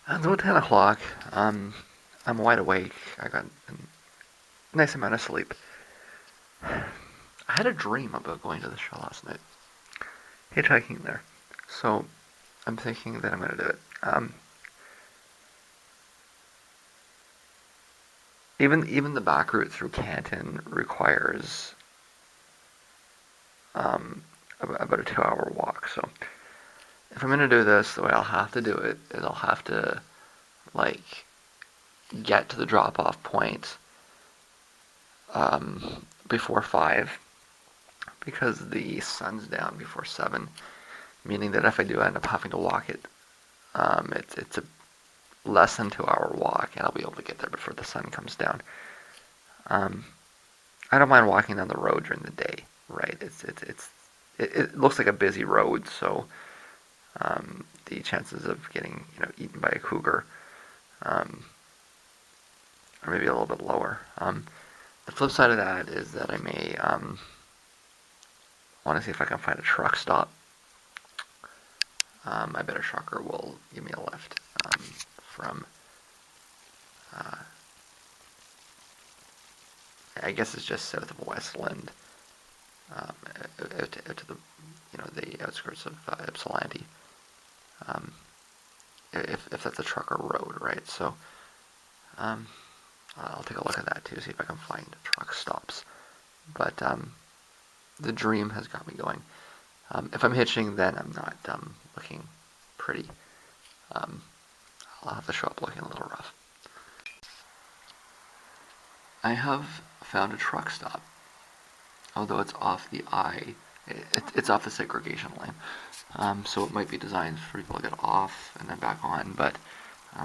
It's about 10 o'clock. I'm wide awake. I got a nice amount of sleep. I had a dream about going to the show last night, hitchhiking there. So I'm thinking that I'm going to do it. Even the back route through Canton requires about a 2 hour walk. So if I'm going to do this, the way I'll have to do it is I'll have to like get to the drop off point before 5 because the sun's down before 7, meaning that if I do end up having to walk it, it's a less than 2 hour walk, and I'll be able to get there before the sun comes down. I don't mind walking down the road during the day, right? It looks like a busy road, so the chances of getting eaten by a cougar are maybe a little bit lower. The flip side of that is that I may want to see if I can find a truck stop. I bet a trucker will give me a lift from, I guess it's just south of Westland, out to the the outskirts of Ypsilanti. If that's a trucker road, right? So I'll take a look at that too, see if I can find truck stops. But the dream has got me going. If I'm hitching, then I'm not looking pretty. I'll have to show up looking a little rough. I have found a truck stop, although it's off the it's off the segregation lane. So it might be designed for people to get off and then back on, but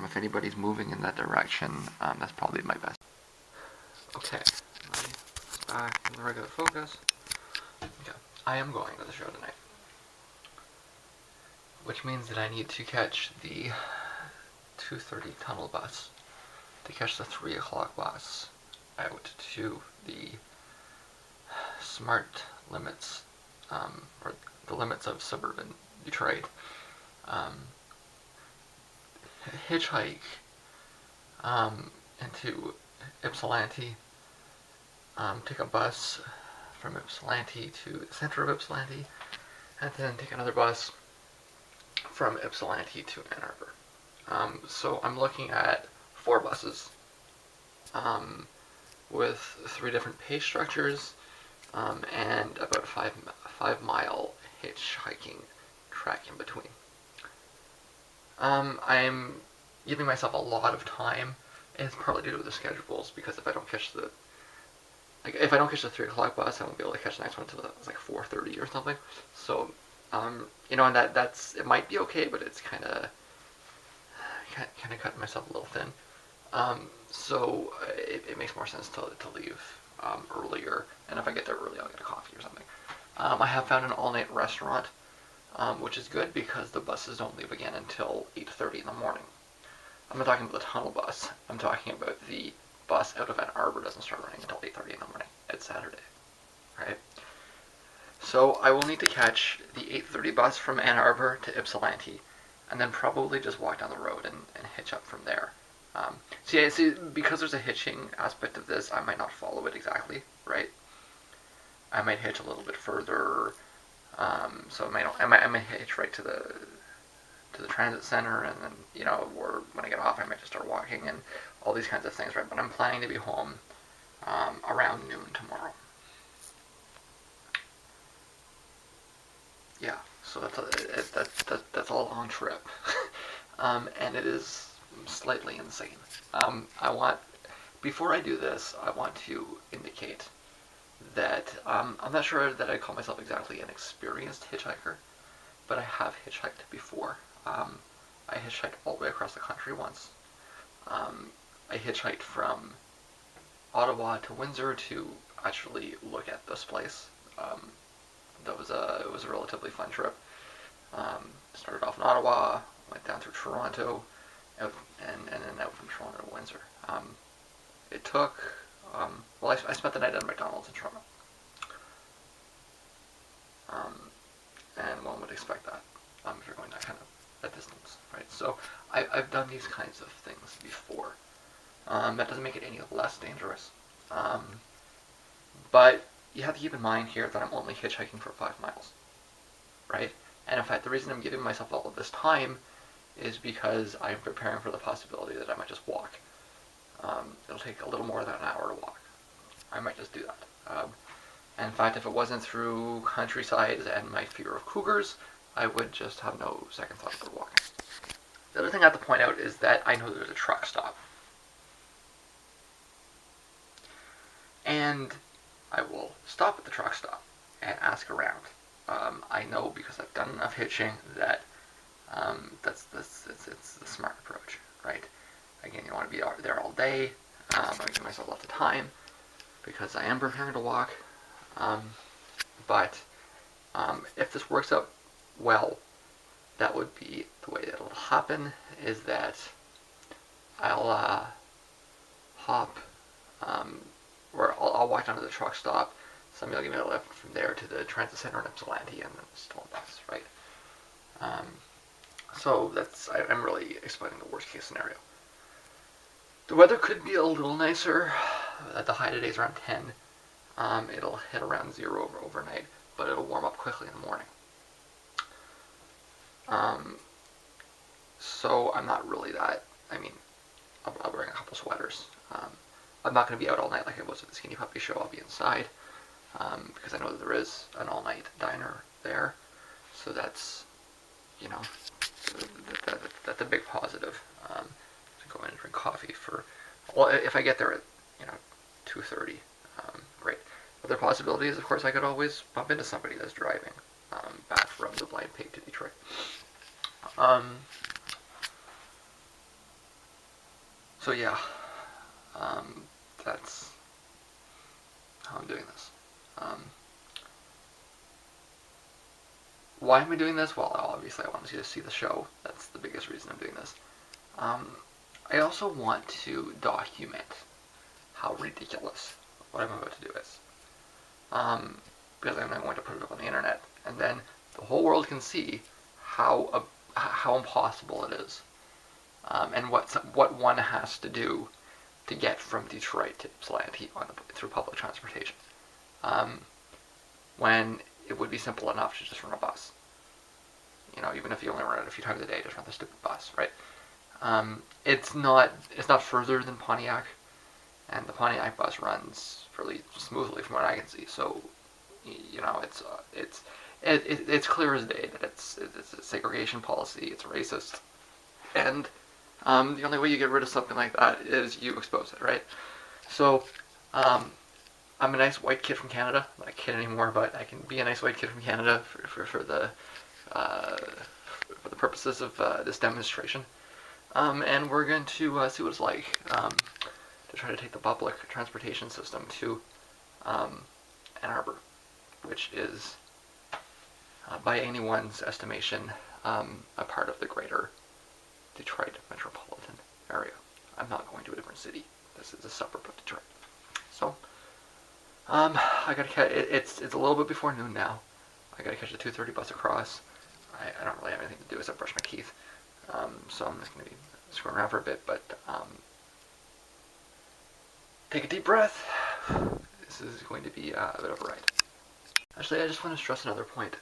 if anybody's moving in that direction, that's probably my best. Okay, back in the regular focus. Okay, I am going to the show tonight, which means that I need to catch the 2:30 tunnel bus to catch the 3 o'clock bus out to the smart limits, or the limits of suburban Detroit. Um, Hitchhike into Ypsilanti, take a bus from Ypsilanti to the center of Ypsilanti, and then take another bus from Ypsilanti to Ann Arbor. So I'm looking at 4 buses with 3 different pay structures and about a 5 mile hitchhiking track in between. I'm giving myself a lot of time. It's partly due to the schedules, because if I don't catch the 3 o'clock bus, I won't be able to catch the next one until it's like 4:30 or something. So, and that's it might be okay, but it's kind of cutting myself a little thin. So it makes more sense to leave earlier, and if I get there early, I'll get a coffee or something. I have found an all-night restaurant, which is good because the buses don't leave again until 8:30 in the morning. I'm not talking about the tunnel bus. I'm talking about the bus out of Ann Arbor doesn't start running until 8:30 in the morning. It's Saturday, right? So I will need to catch the 8:30 bus from Ann Arbor to Ypsilanti, and then probably just walk down the road and hitch up from there. See, because there's a hitching aspect of this, I might not follow it exactly, right? I might hitch a little bit further, so I might hitch right to the transit center, and then or when I get off, I might just start walking and all these kinds of things, right? But I'm planning to be home around noon tomorrow. Yeah, so that's a long trip, and it is slightly insane. Before I do this, I want to indicate that I'm not sure that I call myself exactly an experienced hitchhiker, but I have hitchhiked before. I hitchhiked all the way across the country once. I hitchhiked from Ottawa to Windsor to actually look at this place. It was a relatively fun trip. Started off in Ottawa, went down through Toronto, out, and then out from Toronto to Windsor. It took I spent the night at McDonald's in Toronto, and one would expect that if you're going that kind of a distance, right? So I've done these kinds of things before. That doesn't make it any less dangerous. Um, but you have to keep in mind here that I'm only hitchhiking for 5 miles, right? And in fact, the reason I'm giving myself all of this time is because I'm preparing for the possibility that I might just walk. It'll take a little more than an hour to walk. I might just do that. And in fact, if it wasn't through countryside and my fear of cougars, I would just have no second thought about walking. The other thing I have to point out is that I know there's a truck stop. And I will stop at the truck stop and ask around. I know because I've done enough hitching that it's the smart approach, right? Again, you don't want to be there all day. I give myself lots of time because I am preparing to walk. But if this works out well, that would be the way that it'll happen. Is that I'll hop, or I'll walk down to the truck stop. Somebody will give me a lift from there to the transit center in Ypsilanti, and then it's still a bus, right? So I'm really explaining the worst case scenario. The weather could be a little nicer. At the high today is around 10. It'll hit around 0 overnight, but it'll warm up quickly in the morning. So I'm not really that. I mean, I'll bring a couple sweaters. I'm not going to be out all night like I was at the Skinny Puppy show. I'll be inside because I know that there is an all-night diner there. So that's, that's a big positive. To go in and drink coffee if I get there at 2:30, great. Other possibilities, of course, I could always bump into somebody that's driving back from the Blind Pig to Detroit. So yeah, that's how I'm doing this. Why am I doing this? Well, obviously I want you to see the show. That's the biggest reason I'm doing this. I also want to document how ridiculous what I'm about to do is. Because I'm going to put it up on the internet, and then the whole world can see how impossible it is, and what one has to do to get from Detroit to Ypsilanti through public transportation, when it would be simple enough to just run a bus. Even if you only run it a few times a day, just run the stupid bus, right? It's not further than Pontiac, and the Pontiac bus runs fairly smoothly from what I can see. So, it's clear as day that it's a segregation policy. It's racist, and the only way you get rid of something like that is you expose it, right? So, I'm a nice white kid from Canada. I'm not a kid anymore, but I can be a nice white kid from Canada for the purposes of this demonstration. And we're going to see what it's like to try to take the public transportation system to Ann Arbor, which is, by anyone's estimation, a part of the greater Detroit metropolitan area. I'm not going to a different city. This is a suburb of Detroit. So, I gotta catch. It's a little bit before noon now. I gotta catch the 2:30 bus across. I don't really have anything to do except brush my teeth. So I'm just gonna be screwing around for a bit, but take a deep breath. This is going to be a bit of a ride. Actually, I just want to stress another point.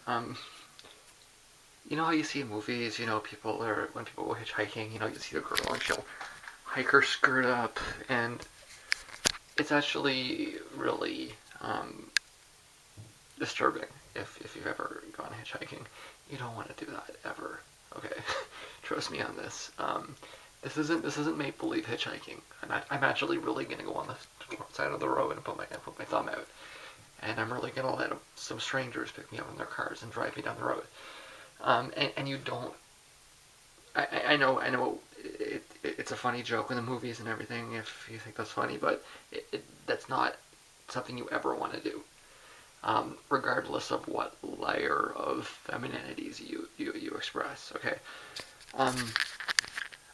You know how you see in movies, when people go hitchhiking, you see the girl and she'll hike her skirt up, and it's actually really disturbing if you've ever gone hitchhiking. You don't want to do that ever. Okay, trust me on this. This isn't make believe hitchhiking. I'm actually really gonna go on the side of the road and put my thumb out, and I'm really gonna let some strangers pick me up in their cars and drive me down the road. And you don't. I know. It's a funny joke in the movies and everything if you think that's funny, but that's not something you ever want to do. Regardless of what layer of femininities you express, okay?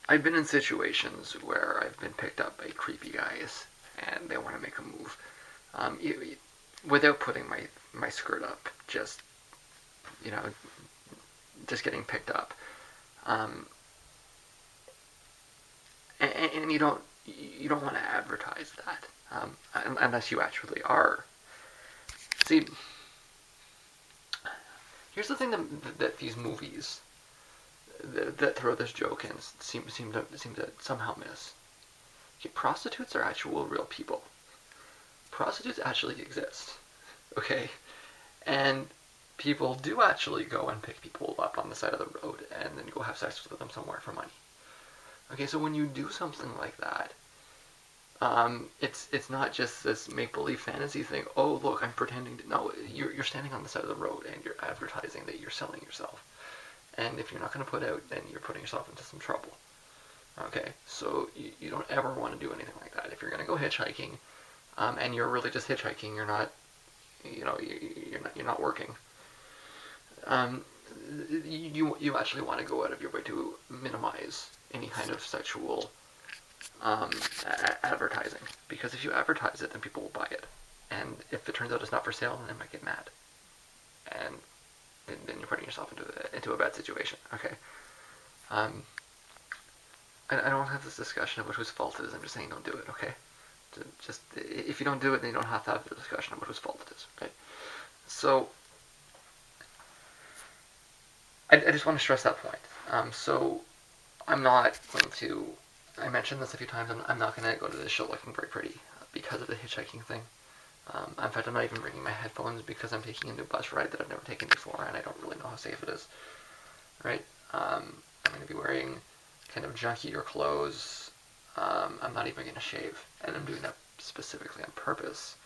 I've been in situations where I've been picked up by creepy guys and they want to make a move. Without putting my skirt up, just getting picked up. um, and you don't want to advertise that unless you actually are. See, here's the thing that these movies that throw this joke in seem to somehow miss. Okay, prostitutes are actual real people. Prostitutes actually exist. Okay, and people do actually go and pick people up on the side of the road and then go have sex with them somewhere for money. Okay, so when you do something like that, it's not just this make believe fantasy thing. Oh, look, I'm pretending to. No, you're standing on the side of the road and you're advertising that you're selling yourself. And if you're not going to put out, then you're putting yourself into some trouble. Okay, so you don't ever want to do anything like that. If you're going to go hitchhiking, and you're really just hitchhiking, you're not, you're not working. Um, you actually want to go out of your way to minimize any kind of sexual advertising, because if you advertise it, then people will buy it, and if it turns out it's not for sale, then they might get mad, and then you're putting yourself into a bad situation. Okay. Um, I don't have this discussion about whose fault it is. I'm just saying don't do it. Okay. Just if you don't do it, then you don't have to have the discussion about whose fault it is. Okay. So I just want to stress that point. So I'm not going to. I mentioned this a few times. I'm not going to go to this show looking very pretty because of the hitchhiking thing. In fact, I'm not even bringing my headphones because I'm taking a new bus ride that I've never taken before, and I don't really know how safe it is. Right? I'm going to be wearing kind of junkier clothes. I'm not even going to shave, and I'm doing that specifically on purpose,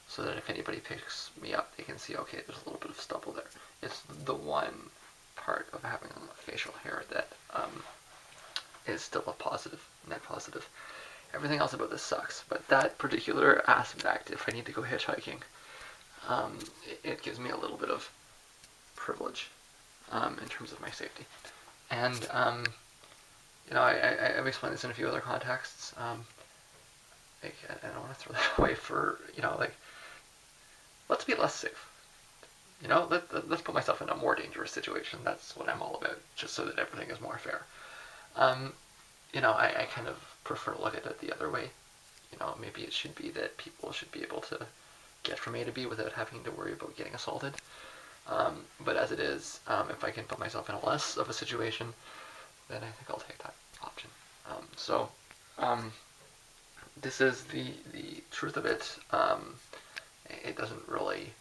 so that if anybody picks me up, they can see, okay, there's a little bit of stubble there. It's the one part of having facial hair that is still a positive, net positive. Everything else about this sucks, but that particular aspect, if I need to go hitchhiking, it gives me a little bit of privilege in terms of my safety. And I've explained this in a few other contexts. I don't want to throw that away for let's be less safe. Let's put myself in a more dangerous situation. That's what I'm all about, just so that everything is more fair. I kind of prefer to look at it the other way. Maybe it should be that people should be able to get from A to B without having to worry about getting assaulted. But as it is, if I can put myself in a less of a situation, then I think I'll take that option. This is the truth of it. It doesn't really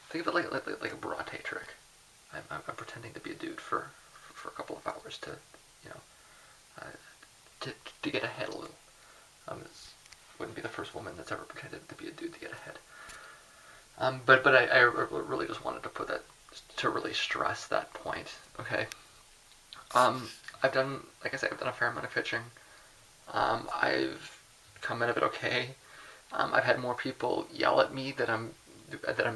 think of it like a Bronte trick. I'm pretending to be a dude for a couple of hours to to get ahead a little. This wouldn't be the first woman that's ever pretended to be a dude to get ahead. But I really just wanted to put that to really stress that point. Okay. I've done, like I said, I've done a fair amount of pitching. I've come out of it okay. I've had more people yell at me that I'm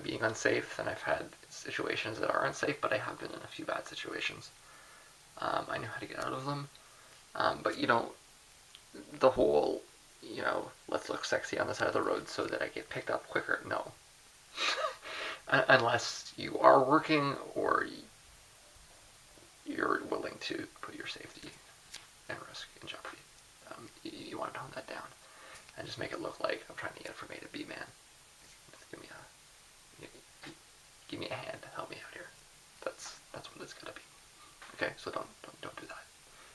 being unsafe than I've had situations that are unsafe, but I have been in a few bad situations. I know how to get out of them. But the whole, let's look sexy on the side of the road so that I get picked up quicker. No. Unless you are working or you're willing to put your safety and risk in jeopardy. You want to tone that down and just make it look like I'm trying to get from A to B, man. Just give me a hand, help me out here. That's what it's gonna be. Okay, so don't do that.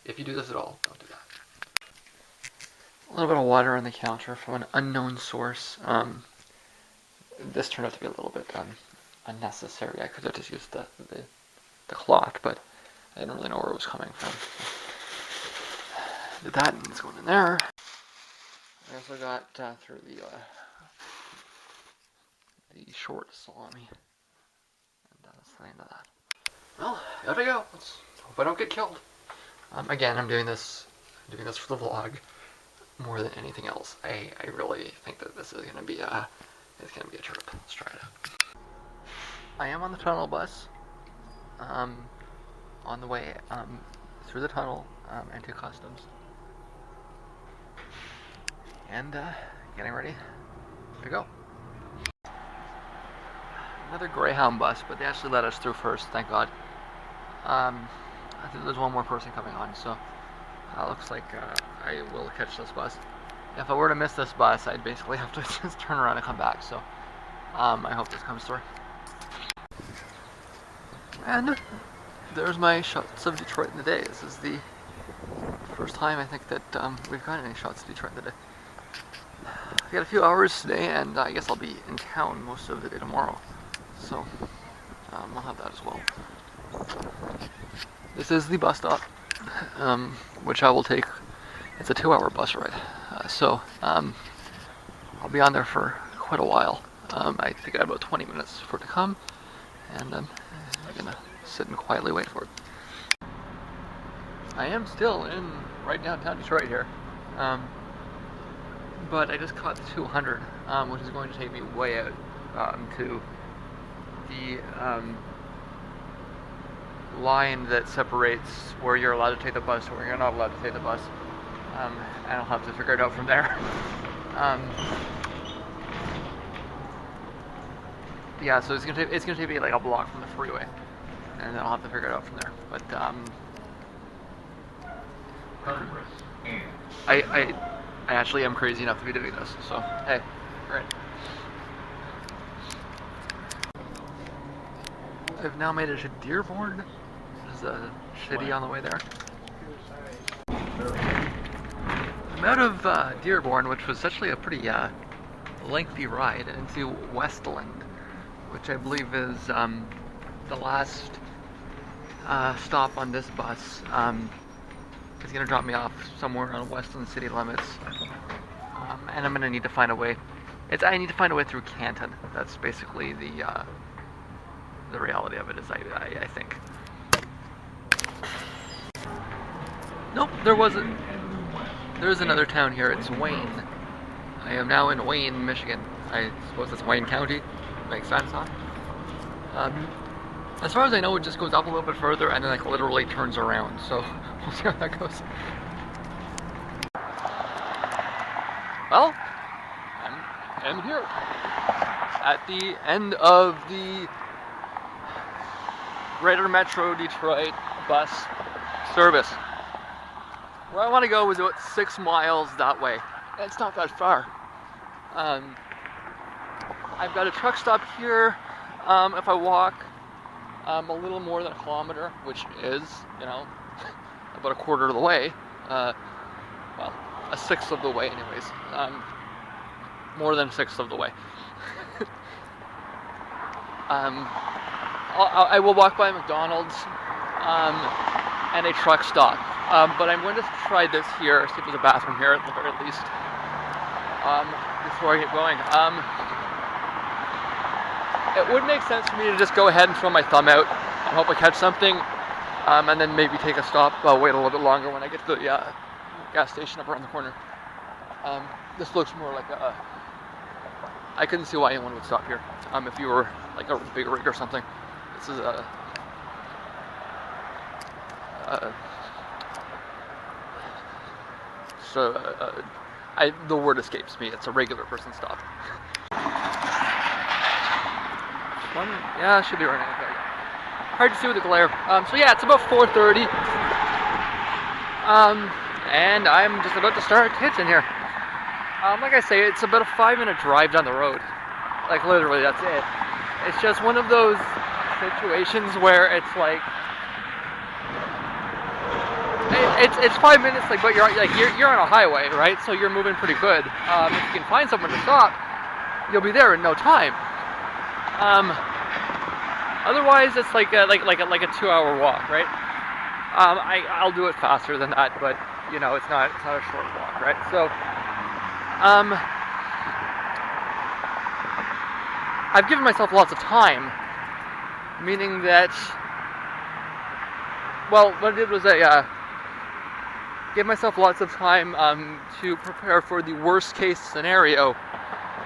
If you do this at all, don't do that. A little bit of water on the counter from an unknown source. This turned out to be a little bit unnecessary. I could have just used the cloth, but I didn't really know where it was coming from. Did that, and it's going in there. I also got through the short salami, and that's the end of that. Well, gotta go. Let's hope I don't get killed. Again, I'm doing this for the vlog more than anything else. I really think that this is gonna be a trip. Let's try it out. I am on the tunnel bus. On the way through the tunnel into customs, and getting ready to go. Another Greyhound bus, but they actually let us through first, thank God. I think there's one more person coming on, so looks like I will catch this bus. If I were to miss this bus, I'd basically have to just turn around and come back, so I hope this comes through. And there's my shots of Detroit in the day. This is the first time I think that we've gotten any shots of Detroit in the day. I've got a few hours today, and I guess I'll be in town most of the day tomorrow, so I'll have that as well. This is the bus stop, which I will take. It's a 2-hour bus ride, so I'll be on there for quite a while. I think I have about 20 minutes for it to come, and I'm gonna sit and quietly wait for it. I am still in right downtown Detroit here, but I just caught the 200, which is going to take me way out to the line that separates where you're allowed to take the bus and where you're not allowed to take the bus, and I'll have to figure it out from there. Yeah, so it's gonna take me like a block from the freeway, and then I'll have to figure it out from there. But I actually am crazy enough to be doing this, so hey, great. I've now made it to Dearborn. There's a city on the way there. I'm out of Dearborn, which was actually a pretty lengthy ride, into Westland, which I believe is the last stop on this bus. It's going to drop me off somewhere on Westland city limits, and I'm going to need to find a way. I need to find a way through Canton. That's basically the reality of it, is I think. Nope, there's another town here. It's Wayne. I am now in Wayne, Michigan. I suppose that's Wayne County. Makes sense, huh? As far as I know, it just goes up a little bit further and then like literally turns around. So we'll see how that goes. Well, I'm here at the end of the Greater Metro Detroit bus service. Where I want to go is about 6 miles that way. It's not that far. I've got a truck stop here. If I walk a little more than a kilometer, which is, about a quarter of the way. Well, a sixth of the way, anyways. More than a sixth of the way. I will walk by McDonald's and a truck stop. But I'm going to try this here, see if there's a bathroom here at the very least, before I get going. It would make sense for me to just go ahead and throw my thumb out and hope I catch something, and then maybe take a stop, wait a little bit longer when I get to the gas station up around the corner. This looks more like I couldn't see why anyone would stop here if you were like a big rig or something. This is the word escapes me. It's a regular person stop. Yeah, it should be running. Okay. Hard to see with the glare. So yeah, it's about 4:30. And I'm just about to start hitching here. Like I say, it's about a 5-minute drive down the road. Like literally, that's it. It's just one of those situations where it's like it's 5 minutes, like, but you're on a highway, right? So you're moving pretty good. If you can find someone to stop, you'll be there in no time. Otherwise, it's like a 2-hour walk, right? I'll do it faster than that, but it's not a short walk, right? So, I've given myself lots of time, meaning that, well, what I did was I gave myself lots of time to prepare for the worst case scenario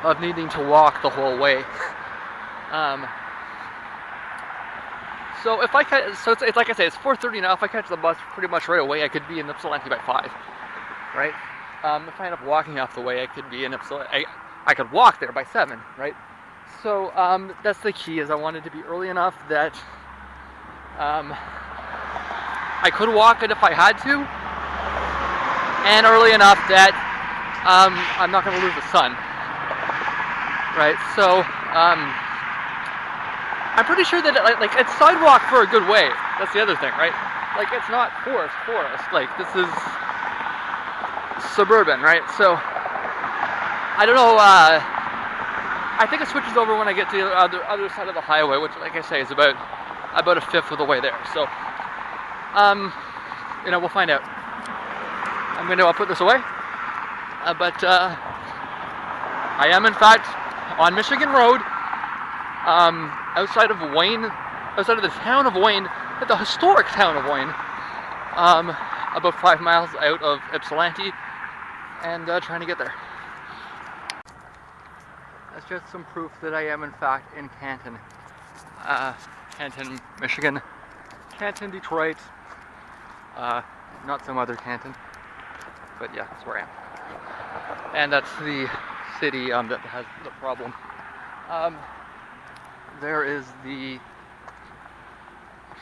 of needing to walk the whole way. So if it's like I say, it's 4:30 now. If I catch the bus pretty much right away, I could be in Ypsilanti by 5, right? If I end up walking half the way, I could be in Ypsilanti. I could walk there by 7, right? So that's the key. Is I wanted to be early enough that I could walk it if I had to, and early enough that I'm not going to lose the sun. Right, so I'm pretty sure that like it's sidewalk for a good way. That's the other thing, right? Like it's not forest. Like this is suburban, right? So I don't know. I think it switches over when I get to the other side of the highway, which, like I say, is about a fifth of the way there. So we'll find out. I'm going to put this away, but I am in fact on Michigan Road, outside of Wayne, outside of the town of Wayne, at the historic town of Wayne, about 5 miles out of Ypsilanti, and trying to get there. That's just some proof that I am in fact in Canton, Michigan, Canton, Detroit, not some other Canton, but yeah, that's where I am. And that's the city that has the problem. There is the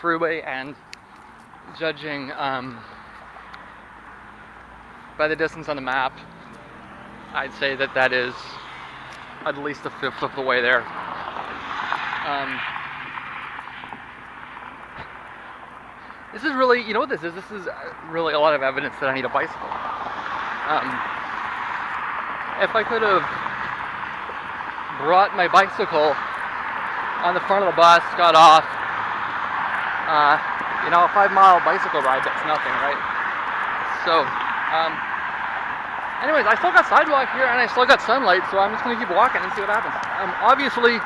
freeway, and judging by the distance on the map, I'd say that is at least a fifth of the way there. This is really, you know what this is? This is really a lot of evidence that I need a bicycle. If I could have brought my bicycle on the front of the bus, got off, a 5-mile bicycle ride, that's nothing, right? So, anyways, I still got sidewalk here, and I still got sunlight, so I'm just going to keep walking and see what happens. Obviously,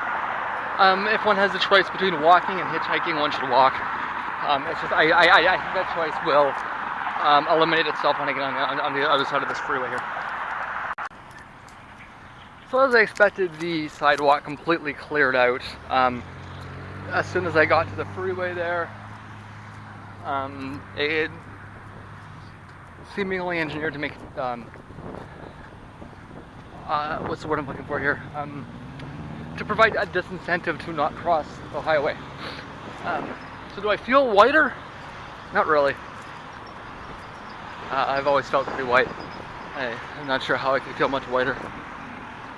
if one has a choice between walking and hitchhiking, one should walk. It's just, I think that choice will eliminate itself when I get on the other side of this freeway here. So as I expected, the sidewalk completely cleared out. As soon as I got to the freeway there, it seemingly engineered to make, what's the word I'm looking for here? To provide a disincentive to not cross the highway. So do I feel whiter? Not really. I've always felt pretty white. I'm not sure how I could feel much whiter.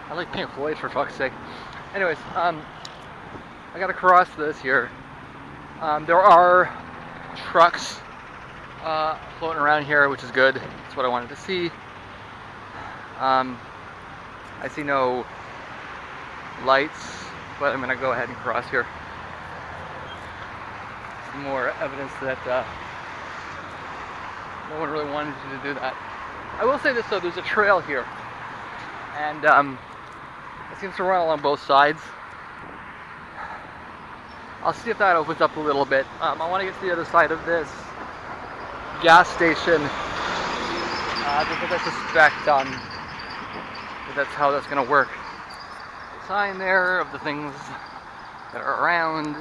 I like Pink Floyd, for fuck's sake. Anyways, I gotta cross this here. There are trucks floating around here, which is good. That's what I wanted to see. I see no lights, but I'm gonna go ahead and cross here. Some more evidence that no one really wanted you to do that. I will say this though, there's a trail here, and it seems to run along both sides. I'll see if that opens up a little bit. I want to get to the other side of this gas station because I suspect that that's how that's going to work. The sign there of the things that are around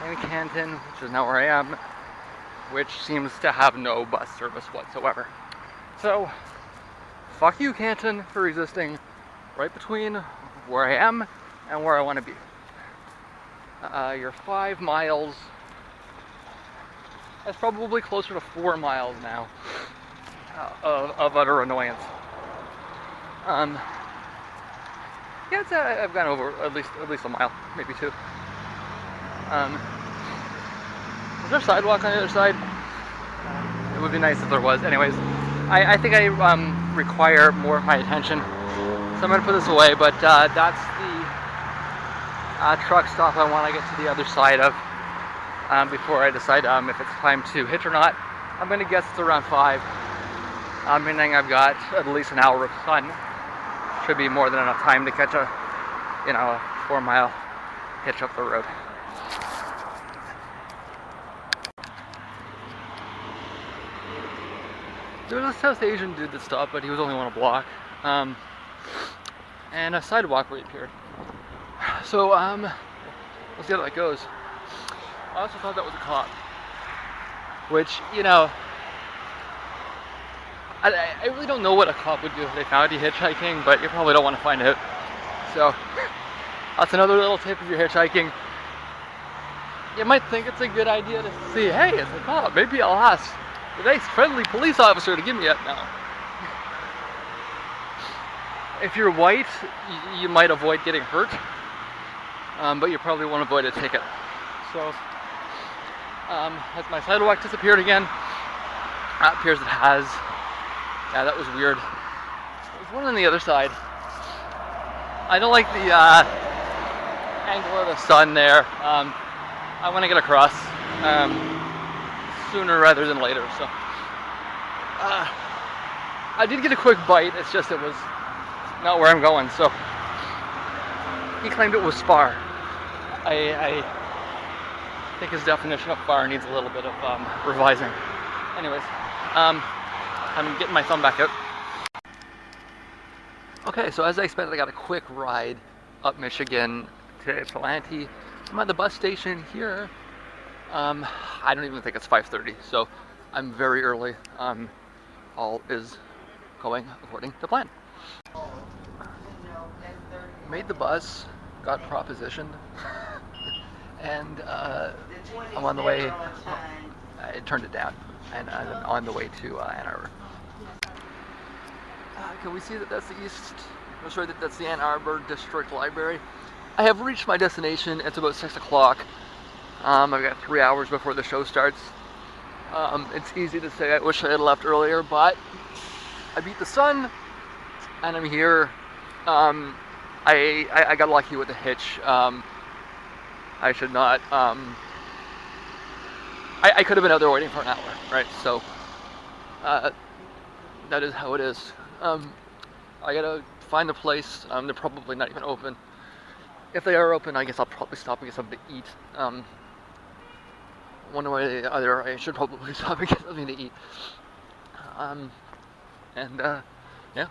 in Canton, which is now where I am, which seems to have no bus service whatsoever. So, fuck you, Canton, for existing right between where I am and where I want to be. You're 5 miles. That's probably closer to 4 miles now of utter annoyance. Yeah, I've gone over at least a mile, maybe 2. Is there a sidewalk on the other side? It would be nice if there was. Anyways, I think I require more of my attention, so I'm going to put this away, but that's the truck stop I want to get to the other side of before I decide if it's time to hitch or not. I'm going to guess it's around 5, meaning I've got at least an hour of sun. Should be more than enough time to catch a 4-mile hitch up the road. There was a South Asian dude that stopped, but he was only on a block, and a sidewalk reappeared. So, we'll see how that goes. I also thought that was a cop, which, I really don't know what a cop would do if they found you hitchhiking, but you probably don't want to find out. So, that's another little tip if you're hitchhiking. you might think it's a good idea to see, hey, it's like, oh, maybe I'll ask the nice friendly police officer to give me it now. If you're white, you might avoid getting hurt, but you probably won't avoid a ticket. So, has my sidewalk disappeared again? It appears it has. Yeah, that was weird. There's one on the other side. I don't like the angle of the sun there. I want to get across sooner rather than later. So, I did get a quick bite. It's just it was not where I'm going. So, he claimed it was far. I think his definition of far needs a little bit of revising. Anyways, I'm getting my thumb back out. Okay, so as I expected, I got a quick ride up Michigan to Ypsilanti. I'm at the bus station here. I don't even think it's 5:30, so I'm very early. All is going according to plan. Made the bus, got propositioned, and I'm on the way. I turned it down, and I'm on the way to Ann Arbor. Can we see that that's the East? I'm sorry, that's the Ann Arbor District Library. I have reached my destination. It's about 6 o'clock. I've got 3 hours before the show starts. It's easy to say I wish I had left earlier, but I beat the sun, and I'm here. I got lucky with the hitch. I should not. I could have been out there waiting for an hour, right? So that is how it is. I gotta find a place. They're probably not even open. If they are open, I guess I'll probably stop and get something to eat. One way or the other, I should probably stop and get something to eat. Yeah.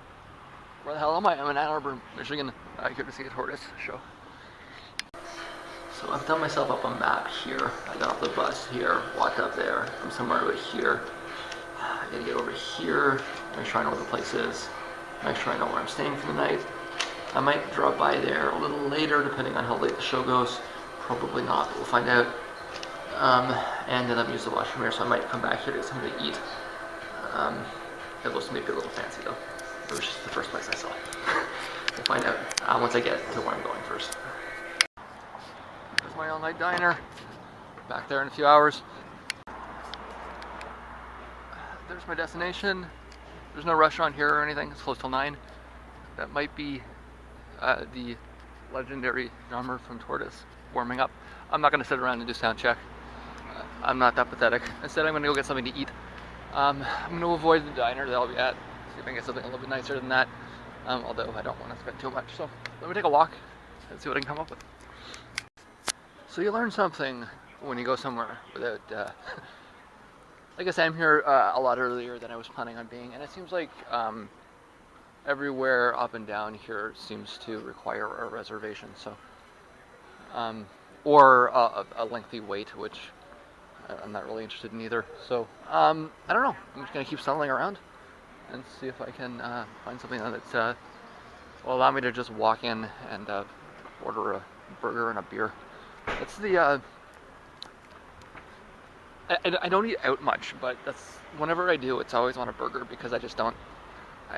Where the hell am I? I'm in Ann Arbor, Michigan. Here to see a tortoise show. So I've done myself up a map here. I got off the bus here, walked up there. I'm somewhere over here. I gotta get over here, make sure I know where the place is, make sure I know where I'm staying for the night. I might drop by there a little later, depending on how late the show goes. Probably not, but we'll find out. And then I'm using the washroom here, so I might come back here to get something to eat. It looks maybe a little fancy though. It was just the first place I saw. We'll find out once I get to where I'm going first. There's my all-night diner. Back there in a few hours. There's my destination. There's no restaurant here or anything. It's closed till 9. That might be the legendary drummer from Tortoise warming up. I'm not going to sit around and do sound check. I'm not that pathetic. Instead, I'm going to go get something to eat. I'm going to avoid the diner that I'll be at. See if I can get something a little bit nicer than that. Although I don't want to spend too much. So let me take a walk and see what I can come up with. So you learn something when you go somewhere without... Like I said, I'm here a lot earlier than I was planning on being, and it seems like everywhere up and down here seems to require a reservation, so or a lengthy wait, which I'm not really interested in either. So I don't know. I'm just gonna keep shuttling around and see if I can find something that will allow me to just walk in and order a burger and a beer. That's the. I don't eat out much, but that's whenever I do, it's always on a burger because I just don't.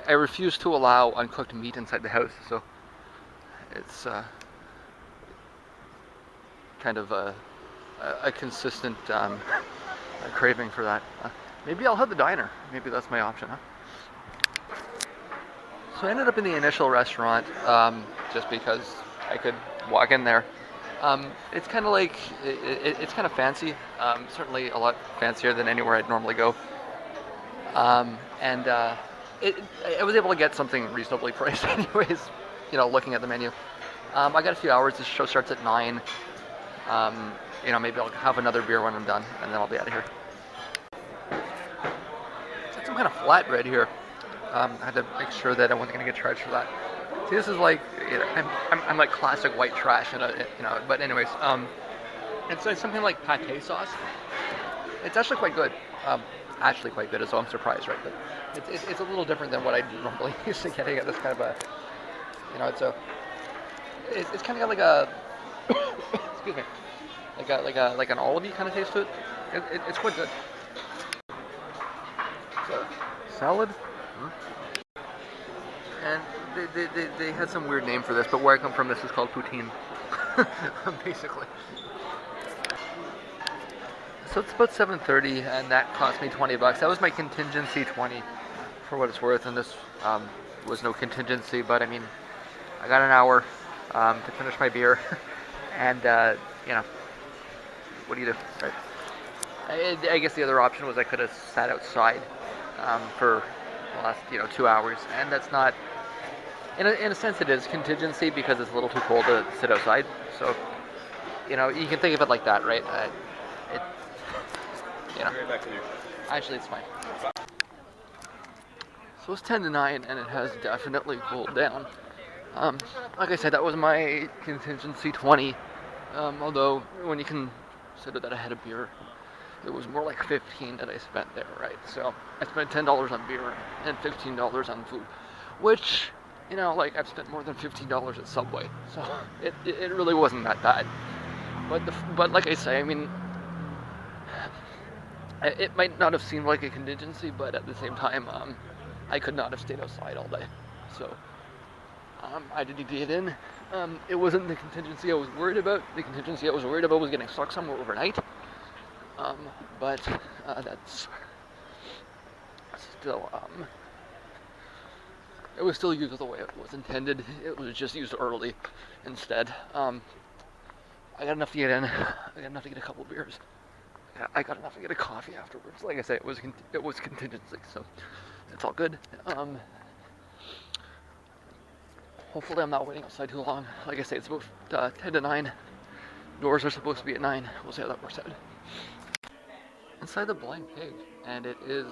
I refuse to allow uncooked meat inside the house, so it's kind of a consistent craving for that. Maybe I'll have the diner. Maybe that's my option, huh? So I ended up in the initial restaurant just because I could walk in there. It's kind of like, it's kind of fancy, certainly a lot fancier than anywhere I'd normally go. I was able to get something reasonably priced anyways, you know, looking at the menu. I got a few hours, the show starts at 9. You know, maybe I'll have another beer when I'm done, and then I'll be out of here. It's like some kind of flatbread here. I had to make sure that I wasn't going to get charged for that. See, this is like, you know, I'm like classic white trash, you know. But anyways, it's something like pate sauce. It's actually quite good. Actually quite good, so I'm surprised, right? But it's a little different than what I normally used to getting at this kind of a, you know, it's kind of got like a, excuse me, like an olive kind of taste to it. It's quite good. So, salad. And they had some weird name for this, but where I come from, this is called poutine. Basically. So it's about 7:30, and that cost me $20. That was my contingency 20, for what it's worth. And this was no contingency, but I mean, I got an hour to finish my beer, and what do you do, right? I guess the other option was I could have sat outside for the last 2 hours, and that's not. In a sense, it is contingency because it's a little too cold to sit outside. So, you can think of it like that, right? Right back to you. Actually, it's fine. So it's 10 to 9, and it has definitely cooled down. Like I said, that was my contingency 20. Although, when you consider that I had a beer, it was more like 15 that I spent there, right? So I spent $10 on beer and $15 on food, which, I've spent more than $15 at Subway. So it really wasn't that bad. But like I say, I mean, it might not have seemed like a contingency, but at the same time, I could not have stayed outside all day. So I didn't get in. It wasn't the contingency I was worried about. The contingency I was worried about was getting stuck somewhere overnight. But that's still, it was still used the way it was intended. It was just used early instead. I got enough to get in. I got enough to get a couple beers. I got enough to get a coffee afterwards. Like I said, it was contingency, so it's all good. Hopefully I'm not waiting outside too long. Like I say, it's about 10 to 9. Doors are supposed to be at 9. We'll see how that works out. Inside the Blind Pig, and it is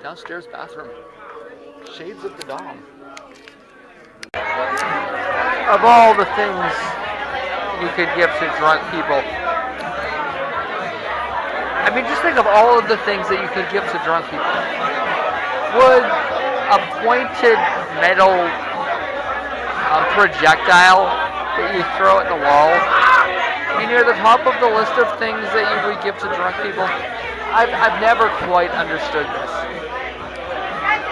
downstairs bathroom. Shades of the Dom. Of all the things you could give to drunk people, I mean, just think of all of the things that you could give to drunk people. Would a pointed metal projectile that you throw at the wall be near the top of the list of things that you would give to drunk people? I've never quite understood this,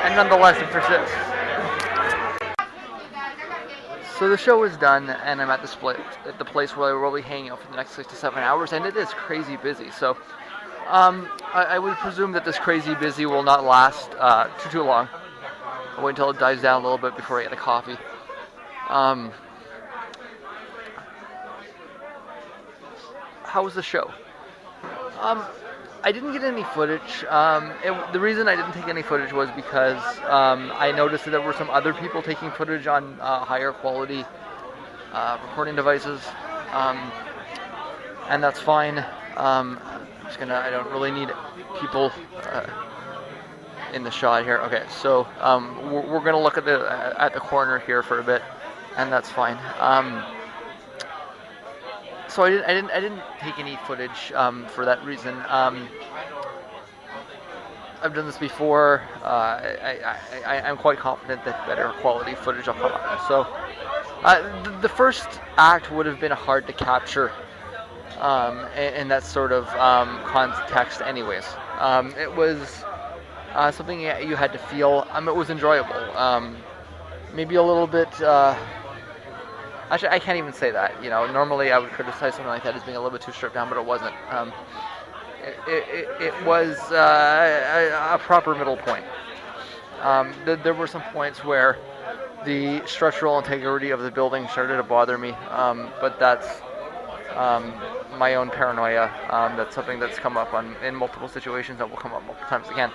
and nonetheless it persists. So the show is done, and I'm at the place where I will be hanging out for the next 6 to 7 hours, and it is crazy busy. So I would presume that this crazy busy will not last too long. I'll wait until it dies down a little bit before I get a coffee. How was the show? I didn't get any footage. The reason I didn't take any footage was because I noticed that there were some other people taking footage on higher quality recording devices, and that's fine. I don't really need people in the shot here. Okay, so we're gonna look at the corner here for a bit, and that's fine. So I didn't take any footage for that reason. I've done this before. I'm quite confident that better quality footage will come up. So the first act would have been hard to capture in that sort of context anyways. It was something you had to feel. It was enjoyable. Maybe a little bit... Actually, I can't even say that. Normally I would criticize something like that as being a little bit too stripped down, but it wasn't. It was a proper middle point. There were some points where the structural integrity of the building started to bother me, but that's my own paranoia. That's something that's come up in multiple situations that will come up multiple times again.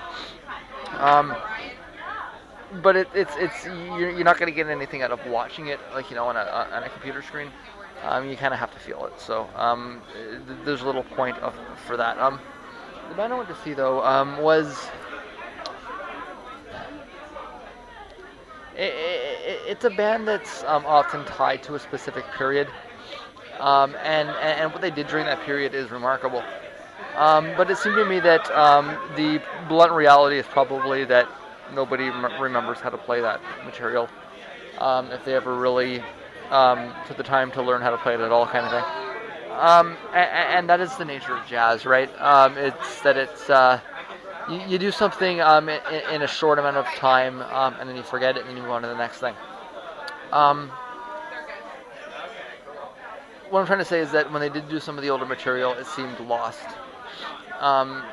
But you're not going to get anything out of watching it, on a computer screen. You kind of have to feel it. So there's a little point for that. The band I went to see though was it's a band that's often tied to a specific period, and what they did during that period is remarkable. But it seemed to me that the blunt reality is probably that nobody remembers how to play that material, if they ever really took the time to learn how to play it at all, kind of thing. And that is the nature of jazz, right? You do something in a short amount of time, and then you forget it, and then you move on to the next thing. Um, what I'm trying to say is that when they did do some of the older material, it seemed lost. Um,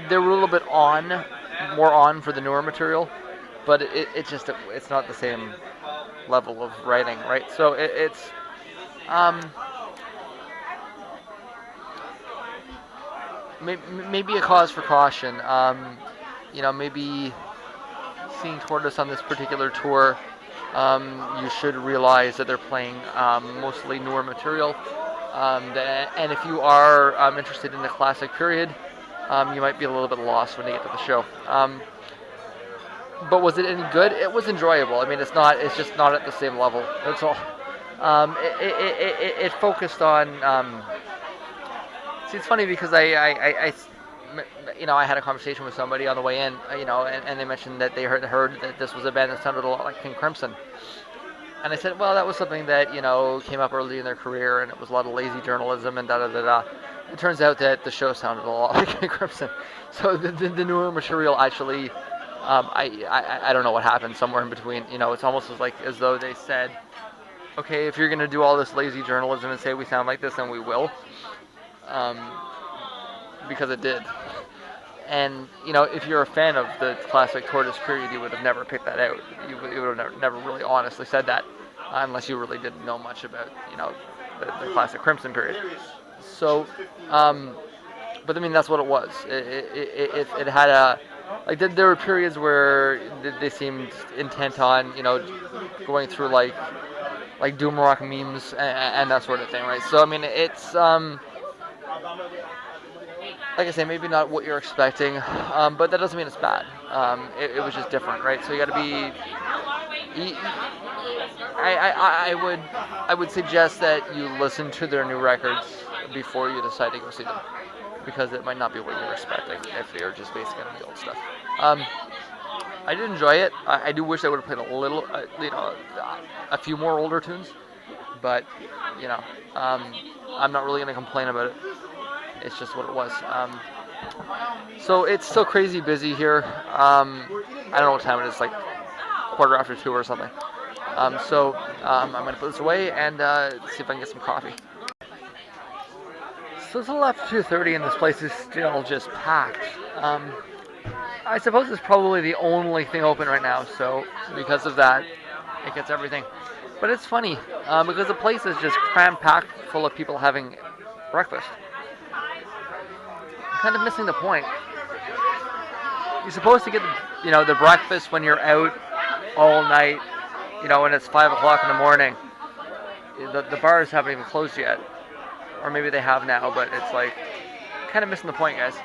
they were a little bit more on for the newer material, but it's not the same level of writing, right? So it's um, maybe a cause for caution. Maybe seeing Tortoise on this particular tour, you should realize that they're playing mostly newer material. And if you are interested in the classic period, you might be a little bit lost when you get to the show. But was it any good? It was enjoyable. I mean, it's not. It's just not at the same level. That's all. It focused on. See, it's funny because I had a conversation with somebody on the way in, and they mentioned that they heard that this was a band that sounded a lot like King Crimson. And I said, well, that was something that, came up early in their career, and it was a lot of lazy journalism and da-da-da-da. It turns out that the show sounded a lot like King Crimson. So the newer material actually, I don't know what happened somewhere in between. It's almost as though they said, okay, if you're going to do all this lazy journalism and say we sound like this, then we will. Because it did. And, if you're a fan of the classic Tortoise period, you would have never picked that out. You would have never really honestly said that, unless you really didn't know much about, the classic Crimson period. So, but I mean, that's what it was. It had there were periods where they seemed intent on, going through like doom rock memes and that sort of thing, right? So, I mean, it's, like I say, maybe not what you're expecting, but that doesn't mean it's bad. It was just different, right? So you got to be. I would suggest that you listen to their new records before you decide to go see them, because it might not be what you're expecting if you're just basing it on the old stuff. I did enjoy it. I do wish I would have played a few more older tunes, but I'm not really going to complain about it. It's just what it was. So it's still crazy busy here. I don't know what time it is, like 2:15 or something. So I'm going to put this away and see if I can get some coffee. So it's a little after 2:30 and this place is still just packed. I suppose it's probably the only thing open right now, so because of that, it gets everything. But it's funny, because the place is just cram-packed full of people having breakfast. Kind of missing the point. You're supposed to get the breakfast when you're out all night, when it's 5 o'clock in the morning. The bars haven't even closed yet, or maybe they have now, but it's kind of missing the point, guys.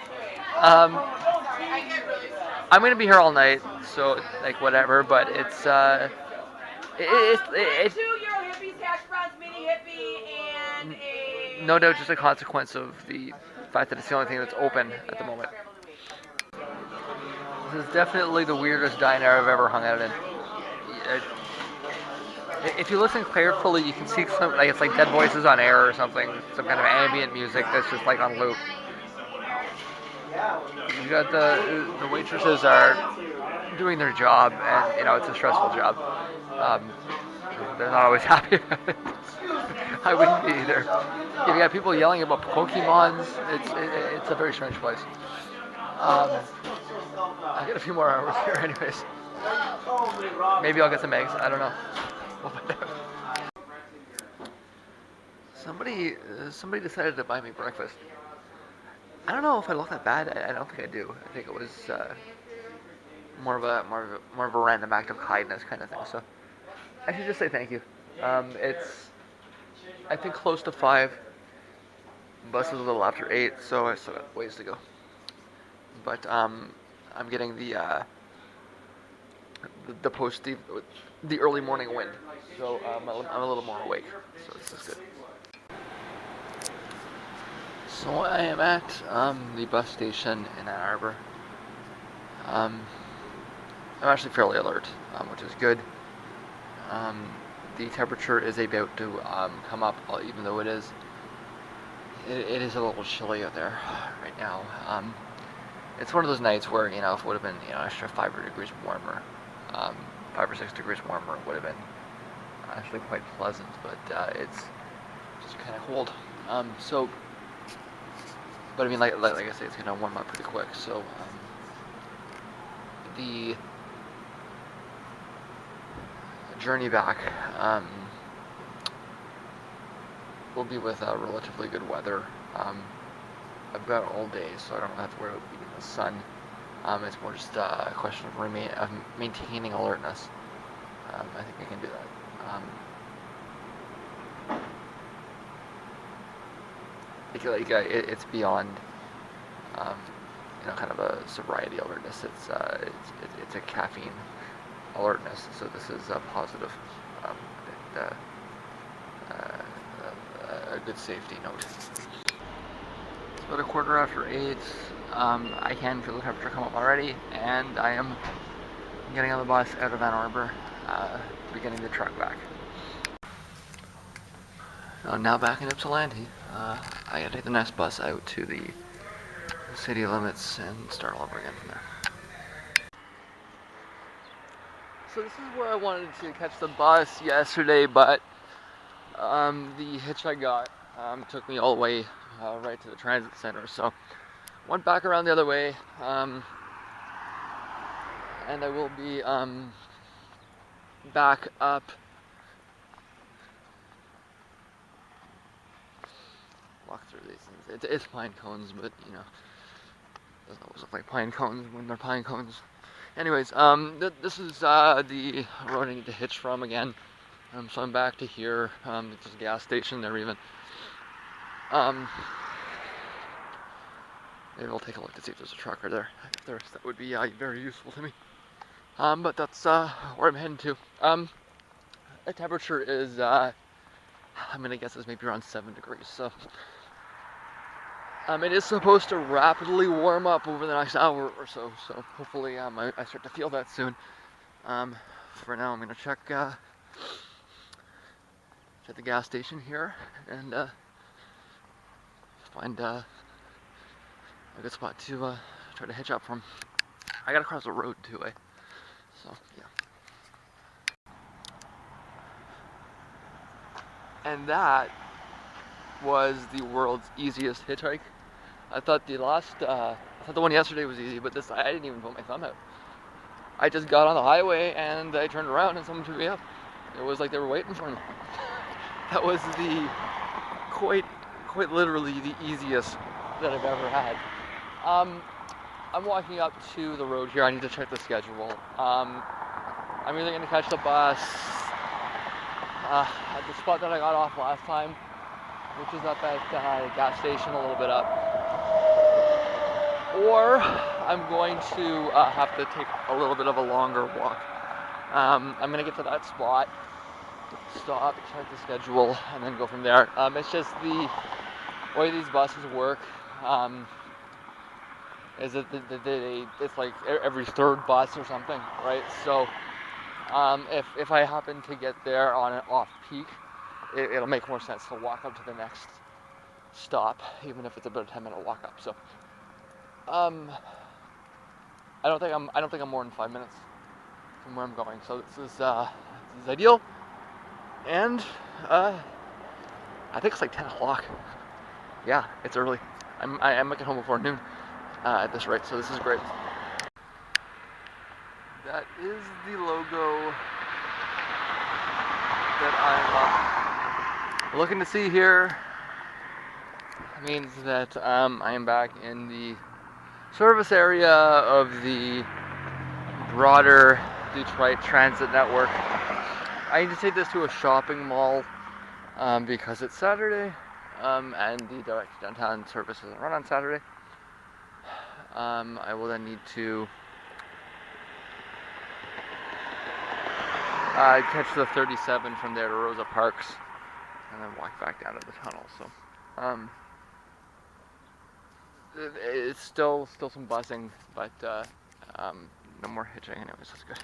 I'm gonna be here all night, so whatever. But it's no doubt just a consequence of the fact that it's the only thing that's open at the moment. This is definitely the weirdest diner I've ever hung out in. If you listen carefully, you can see some it's like dead voices on air or something, some kind of ambient music that's just on loop. You got the waitresses are doing their job, and it's a stressful job. They're not always happy about it. I wouldn't be either. You got people yelling about Pokemons. It's a very strange place. I get a few more hours here, anyways. Maybe I'll get some eggs. I don't know. We'll find out. Somebody decided to buy me breakfast. I don't know if I look that bad. I don't think I do. I think it was more of a random act of kindness kind of thing. So I should just say thank you. It's I think close to 5. Bus is a little after 8, so I still got ways to go. But I'm getting the early morning wind, so I'm a little more awake. So this is good. So I am at the bus station in Ann Arbor. I'm actually fairly alert, which is good. The temperature is about to come up, even though it is it is a little chilly out there right now. It's one of those nights where, if it would have been, an extra 5 degrees warmer, um, 5 or 6 degrees warmer, it would have been actually quite pleasant, but it's just kind of cold. So, but I mean, like I say, it's gonna warm up pretty quick. So, the journey back will be with relatively good weather. I've got all day, so I don't have to worry about beating the sun. It's more just a question of maintaining alertness. I think I can do that. It's beyond, kind of a sobriety alertness. It's a caffeine alertness. So this is a positive, and, a good safety note. It's about 8:15. I can feel the temperature come up already, and I am getting on the bus out of Ann Arbor, beginning the trek back. Now back in Ypsilanti, I gotta take the next bus out to the city limits and start all over again from there. So this is where I wanted to catch the bus yesterday, but the hitch I got took me all the way right to the transit center. So went back around the other way, and I will be back up. Walk through these things. It's pine cones, but doesn't always look like pine cones when they're pine cones. Anyways, this is the road I need to hitch from again. So I'm back to here. There's a gas station there even. Maybe I'll take a look to see if there's a trucker there. If there is, that would be very useful to me. But that's where I'm heading to. The temperature is, I'm gonna guess it's maybe around 7 degrees. So it is supposed to rapidly warm up over the next hour or so. So hopefully I start to feel that soon. For now, I'm gonna check the gas station here and find a good spot to try to hitch up from. I gotta cross the road too, so yeah. And that was the world's easiest hitchhike. I thought the one yesterday was easy, but this, I didn't even put my thumb out. I just got on the highway and I turned around and someone picked me up. It was like they were waiting for me. That was quite literally the easiest that I've ever had. I'm walking up to the road here. I need to check the schedule. I'm either going to catch the bus at the spot that I got off last time, which is up at the gas station a little bit up, or I'm going to have to take a little bit of a longer walk. I'm going to get to that spot, stop, check the schedule, and then go from there. It's just the way these buses work. Is that it's like every third bus or something, right? So if I happen to get there on an off-peak, it'll make more sense to walk up to the next stop, even if it's about a 10-minute walk up. So I don't think I'm more than 5 minutes from where I'm going. So this is ideal, and I think it's like 10 o'clock. Yeah, it's early. I might get home before noon. At this rate, so this is great. That is the logo that I'm looking to see here. It means that I am back in the service area of the broader Detroit transit network. I need to take this to a shopping mall because it's Saturday, and the direct downtown service doesn't run on Saturday. I will then need to catch the 37 from there to Rosa Parks and then walk back down to the tunnel. So it's still some buzzing, but no more hitching anyways. That's good.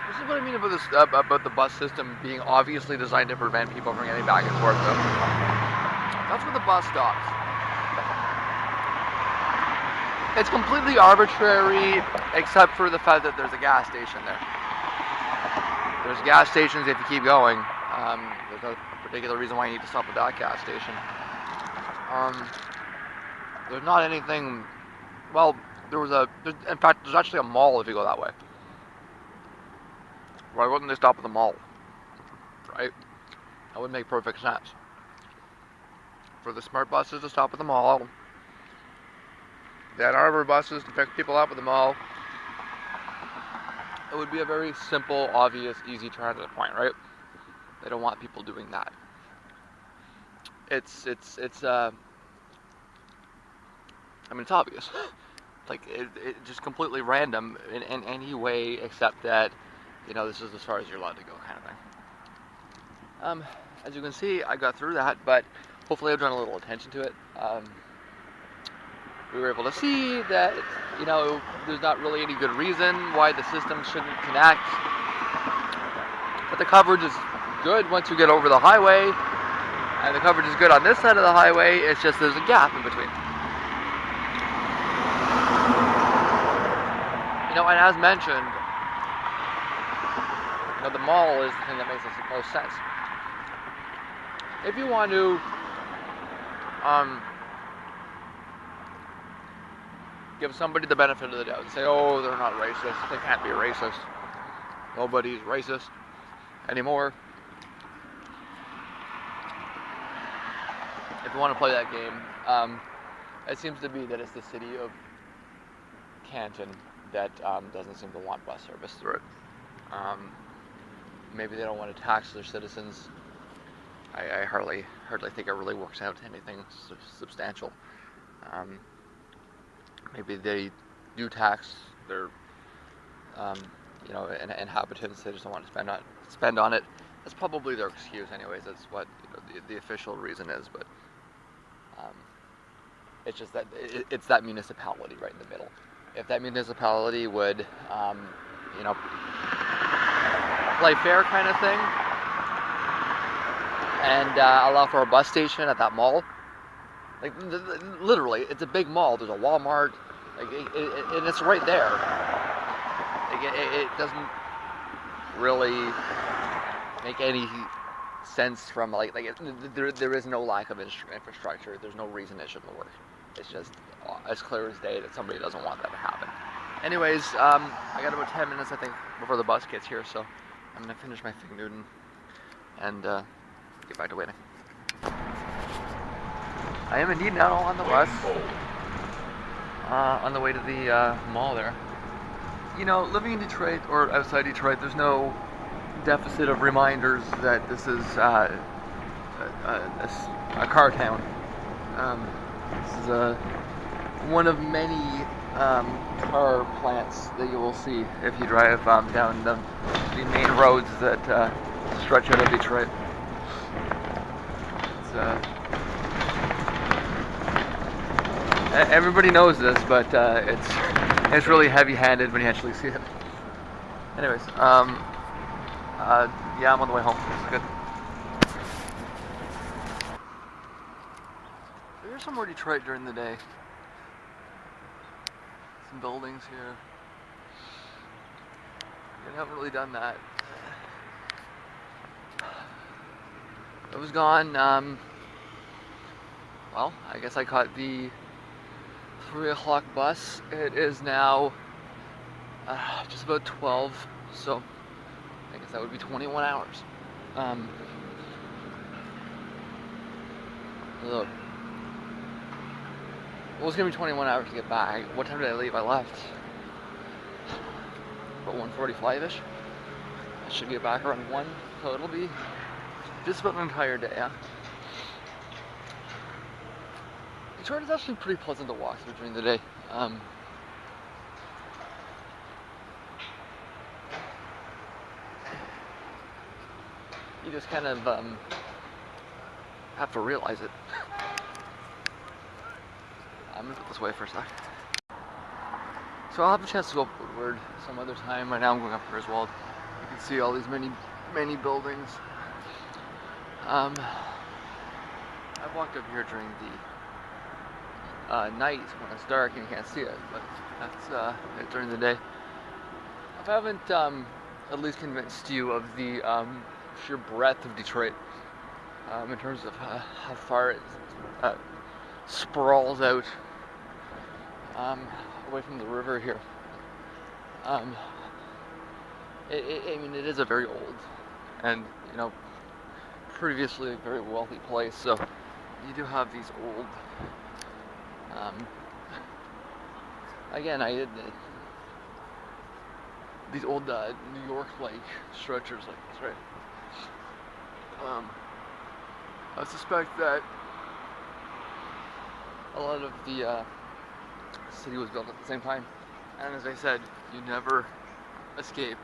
This is what I mean about this about the bus system being obviously designed to prevent people from getting back and forth. Though. That's where the bus stops. It's completely arbitrary, except for the fact that there's a gas station there. There's gas stations if you keep going. There's no particular reason why you need to stop at that gas station. There's not anything. Well, in fact, there's actually a mall if you go that way. Why wouldn't they stop at the mall? Right? That would make perfect sense. For the smart buses to stop at the mall, then arbor buses to pick people up at the mall. It would be a very simple, obvious, easy transit point, right? They don't want people doing that. It's obvious. Like, it's just completely random in any way except that, this is as far as you're allowed to go kind of thing. As you can see, I got through that, but hopefully I've drawn a little attention to it. We were able to see that, there's not really any good reason why the system shouldn't connect. But the coverage is good once you get over the highway, and the coverage is good on this side of the highway. It's just there's a gap in between. And as mentioned, the mall is the thing that makes the most sense. If you want to give somebody the benefit of the doubt and say, oh, they're not racist, they can't be racist, nobody's racist anymore. If you want to play that game, it seems to be that it's the city of Canton that doesn't seem to want bus service through it. Maybe they don't want to tax their citizens. I hardly think it really works out to anything substantial. Maybe they do tax their inhabitants. They just don't want to spend on it. That's probably their excuse, anyways. That's what the official reason is. But it's just that it's that municipality right in the middle. If that municipality would, play fair kind of thing, and allow for a bus station at that mall, like literally, it's a big mall. There's a Walmart, and it's right there. Like, it doesn't really make any sense from there is no lack of infrastructure. There's no reason it shouldn't work. It's just as clear as day that somebody doesn't want that to happen. Anyways, I got about 10 minutes, I think, before the bus gets here, so I'm going to finish my fig Newton and get back to waiting. I am indeed now on the bus, on the way to the mall there. Living in Detroit, or outside Detroit, there's no deficit of reminders that this is a car town. This is one of many car plants that you will see if you drive down the main roads that stretch out of Detroit. Everybody knows this, but it's really heavy-handed when you actually see it. Anyways, yeah, I'm on the way home. It's good. There's some more Detroit during the day. Some buildings here. I haven't really done that. It was gone. Well, I guess I caught the 3 o'clock bus. It is now just about 12, so I guess that would be 21 hours. Look. Well, it's gonna be 21 hours to get back. What time did I leave? I left about 1:45-ish. I should get back around 1, so it'll be just about an entire day, yeah? Detroit is actually pretty pleasant to walk through during the day. You just kind of have to realize it. I'm gonna go this way for a sec. So I'll have a chance to go upward some other time. Right now I'm going up Griswold. can see all these many buildings. I've walked up here during the night when it's dark and you can't see it, but that's during the day. If I haven't at least convinced you of the sheer breadth of Detroit in terms of how far it sprawls out away from the river here. I mean, it is a very old and, previously a very wealthy place, so you do have these old, again, these old New York-like structures like this, right? I suspect that a lot of the city was built at the same time, and as I said, you never escape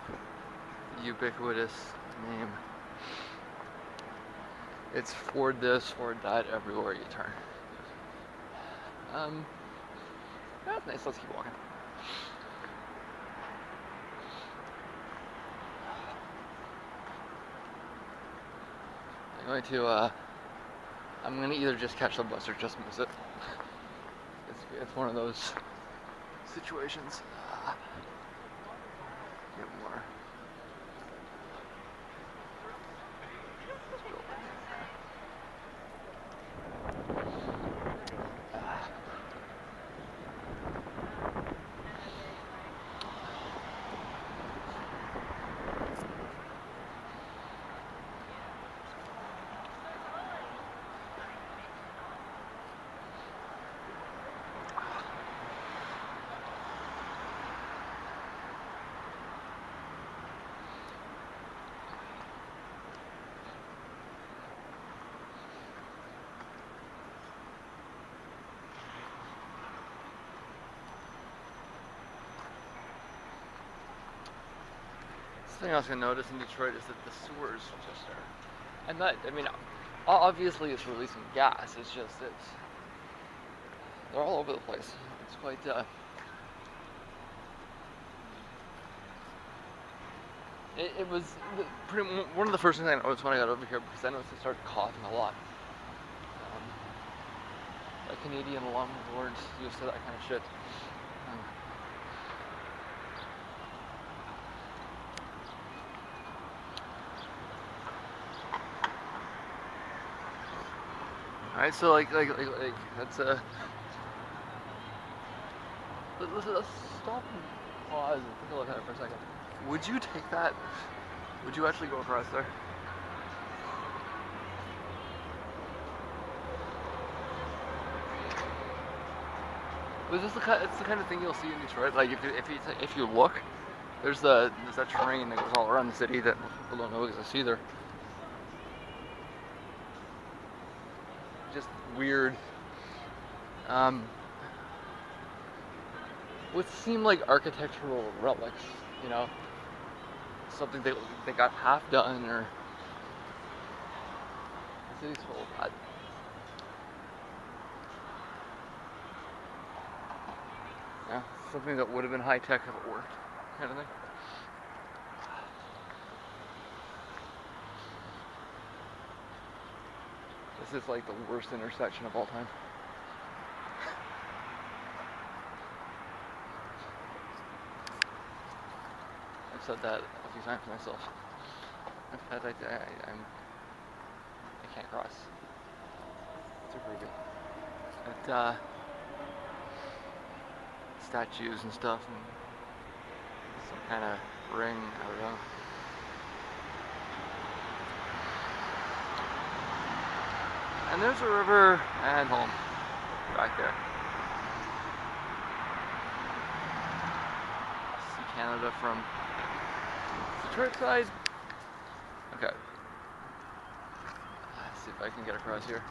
the ubiquitous name. It's Ford this, Ford that, everywhere you turn. That's nice, let's keep walking. I'm going to either just catch the bus or just miss it. It's one of those situations. Get more. The thing I was going to notice in Detroit is that the sewers just are, and that, I mean, obviously it's releasing gas, it's just, they're all over the place. It's quite, it was one of the first things I noticed when I got over here, because I noticed I started coughing a lot. Like Canadian landlords used to that kind of shit. Alright, so like that's let's stop and pause and take a look at it for a second. Would you take that? Would you actually go across there? It's the kind of thing you'll see in Detroit. Like if you look, there's that train that goes all around the city that people don't know exists either. Just weird. What seem like architectural relics, something they got half done, or the city's full of that. Yeah, something that would have been high tech if it worked, kind of thing. This is like the worst intersection of all time. I've said that a few times myself. In fact, I can't cross. It's a creepy. But statues and stuff, and some kind of ring, I don't know. And there's a river and home back there. See Canada from Detroit side. Okay. Let's see if I can get across here.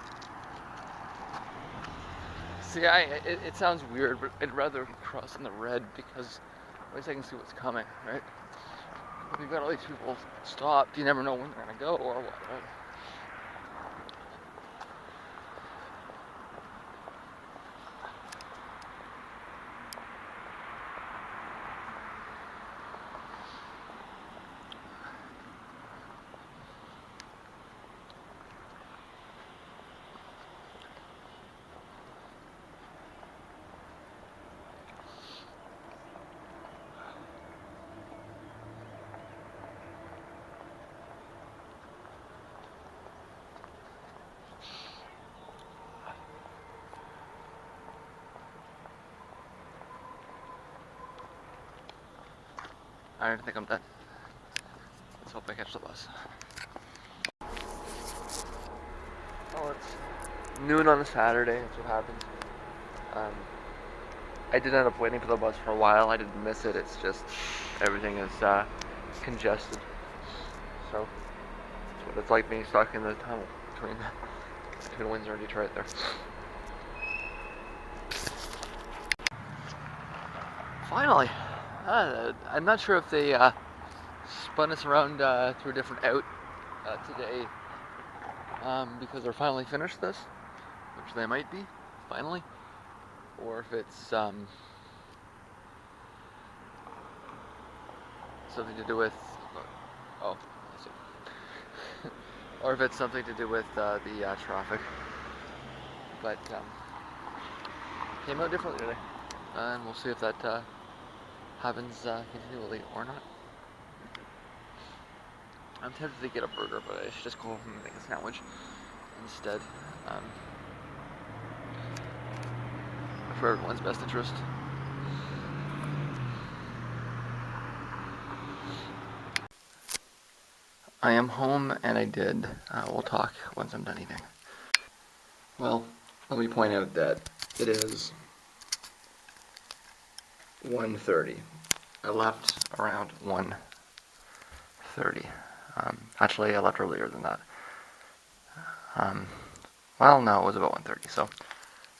See, it sounds weird, but I'd rather cross in the red because at least I can see what's coming, right? If you've got all these people stopped, you never know when they're gonna go or what, right? I don't think I'm done. Let's hope I catch the bus. Oh, it's noon on a Saturday. That's what happens. I did end up waiting for the bus for a while. I didn't miss it. It's just everything is congested. So that's what it's like being stuck in the tunnel between Windsor and Detroit there. Finally, I'm not sure if they spun us around through a different out today because they're finally finished this, which they might be, finally, or if it's something to do with, oh, I see, or if it's something to do with the traffic, but came out differently today, and we'll see if that happens continually or not. I'm tempted to get a burger, but I should just go home and make a sandwich instead. For everyone's best interest. I am home and I did. We'll talk once I'm done eating. Well, let me point out that it is 1:30. I left around 1:30. Actually, I left earlier than that. Well, no, it was about 1:30. So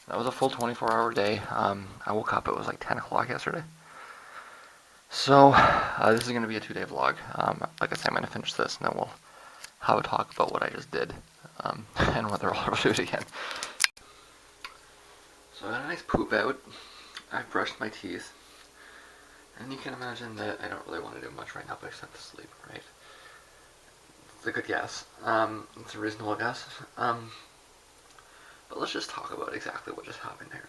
that was a full 24-hour day. I woke up, it was like 10 o'clock yesterday. So this is going to be a 2-day vlog. Like I said, I'm going to finish this and then we'll have a talk about what I just did and whether I'll ever do it again. So I got a nice poop out. I've brushed my teeth. And you can imagine that I don't really want to do much right now but except to sleep, right? It's a good guess. It's a reasonable guess. But let's just talk about exactly what just happened here.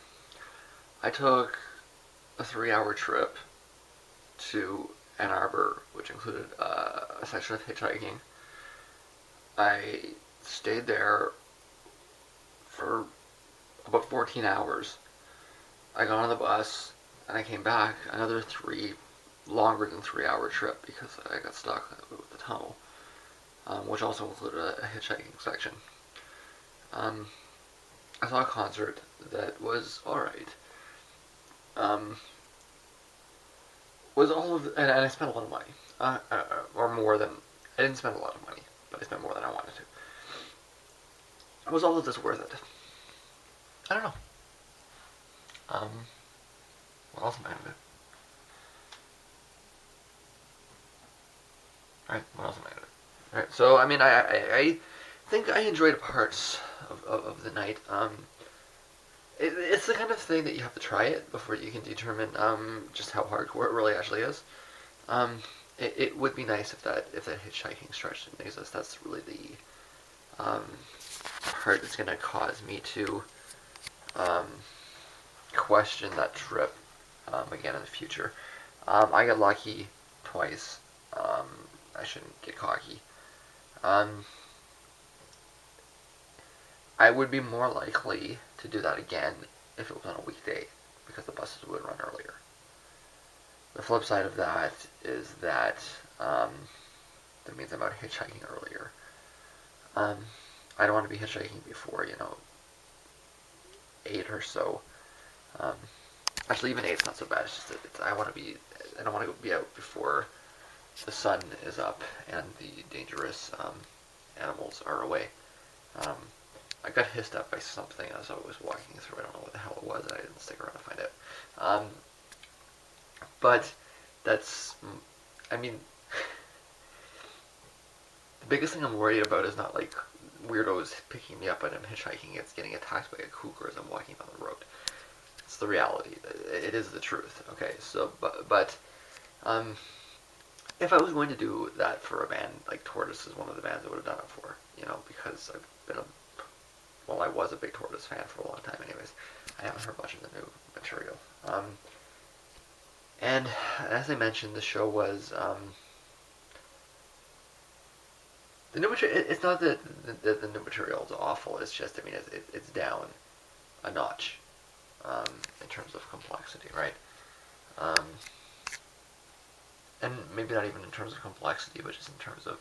I took a 3-hour trip to Ann Arbor, which included a section of hitchhiking. I stayed there for about 14 hours. I got on the bus and I came back another longer than 3-hour trip because I got stuck with the tunnel, which also included a hitchhiking section. I saw a concert that was alright. Was all of and I spent a lot of money, or more than I didn't spend a lot of money, but I spent more than I wanted to. Was all of this worth it? I don't know. What else am I gonna do? Alright, what else am I gonna do? Alright, so I mean, I think I enjoyed parts of the night. It's the kind of thing that you have to try it before you can determine just how hardcore it really actually is. It would be nice if that hitchhiking stretch didn't exist. That's really the part that's going to cause me to question that trip again in the future. I got lucky twice. I shouldn't get cocky. I would be more likely to do that again if it was on a weekday, because the buses would run earlier. The flip side of that is that that means I'm out hitchhiking earlier. I don't want to be hitchhiking before 8 or so. Actually, even 8's not so bad. It's just that I don't want to be out before the sun is up and the dangerous animals are away. I got hissed at by something as I was walking through. I don't know what the hell it was. I didn't stick around to find out. But that's, I mean, the biggest thing I'm worried about is not like weirdos picking me up and I'm hitchhiking. It's getting attacked by a cougar as I'm walking down the road. It's the reality. It is the truth. Okay, so but if I was going to do that for a band like Tortoise is one of the bands I would have done it for, because I've been I was a big Tortoise fan for a long time anyways. I haven't heard much of the new material. And as I mentioned, the show was, the new material, it's not that the new material is awful, it's just, I mean, it's down a notch, in terms of complexity, right? and maybe not even in terms of complexity, but just in terms of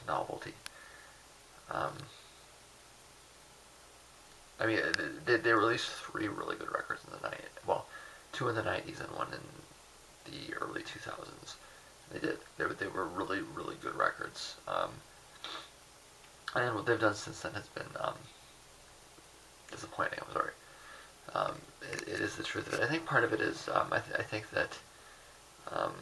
novelty. Um, I mean, they released 3 really good records in the night. Well, 2 in the 90s and one in the early 2000s. They did. They were really really good records. And what they've done since then has been disappointing. I'm sorry. It is the truth of it. I think part of it is I think that um,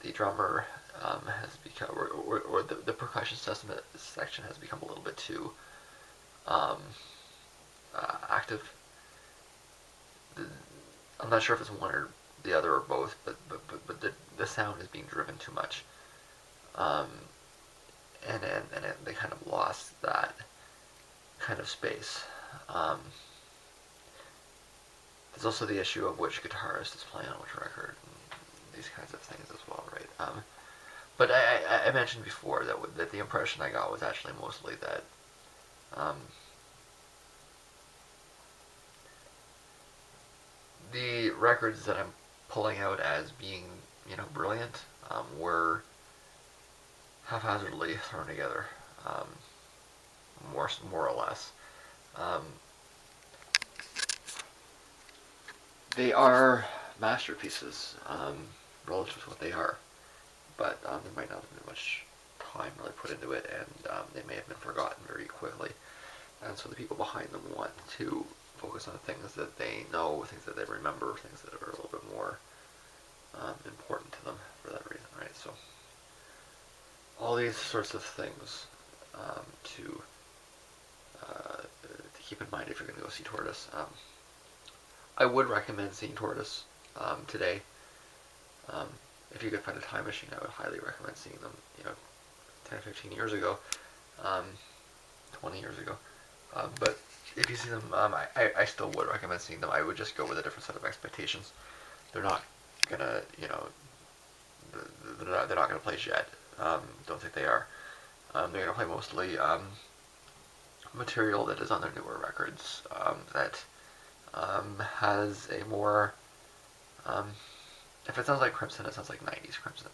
the drummer has become, or the percussion section has become a little bit too um, active. I'm not sure if it's one or the other or both, but the sound is being driven too much, um, and they kind of lost that kind of space. Um, there's also the issue of which guitarist is playing on which record, and these kinds of things as well, right? But I mentioned before that the impression I got was actually mostly that um, the records that I'm pulling out as being, brilliant, were haphazardly thrown together, um, more or less. Um, they are masterpieces, relative to what they are, but there might not have been much time really put into it, and they may have been forgotten very quickly. And so the people behind them want to focus on things that they know, things that they remember, things that are a little bit more important to them for that reason, right? So all these sorts of things to keep in mind if you're going to go see Tortoise. I would recommend seeing Tortoise today. Um, if you could find a time machine, I would highly recommend seeing them. 10, 15 years ago, um, 20 years ago. But if you see them, I still would recommend seeing them. I would just go with a different set of expectations. They're not gonna, they're not gonna play Jet. Don't think they are. They're gonna play mostly material that is on their newer records that has a more. If it sounds like Crimson, it sounds like '90s Crimson.